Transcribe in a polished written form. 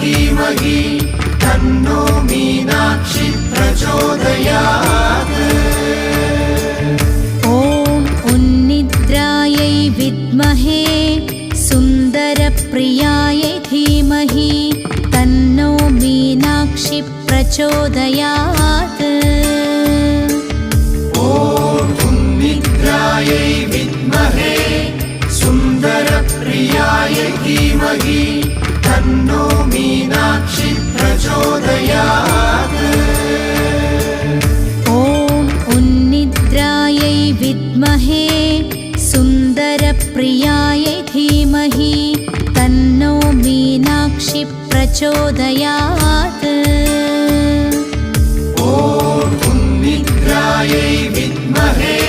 धीमहि तन्नो मीनाक्षी प्रचोदयात्। ॐ उन्निद्रायै विद्महे सुन्दरप्रियायै धीमहि तन्नो मीनाक्षी प्रचोदयात्। ॐ उन्निद्रायै विद्महे सुन्दरप्रियायै धीमहि तन्नो मीनाक्षी प्रचोदयात्। ॐ उन्निद्रायै विद्महे सुन्दरप्रियायै धीमहि तन्नो मीनाक्षी प्रचोदयात्। ॐ उन्निद्रायै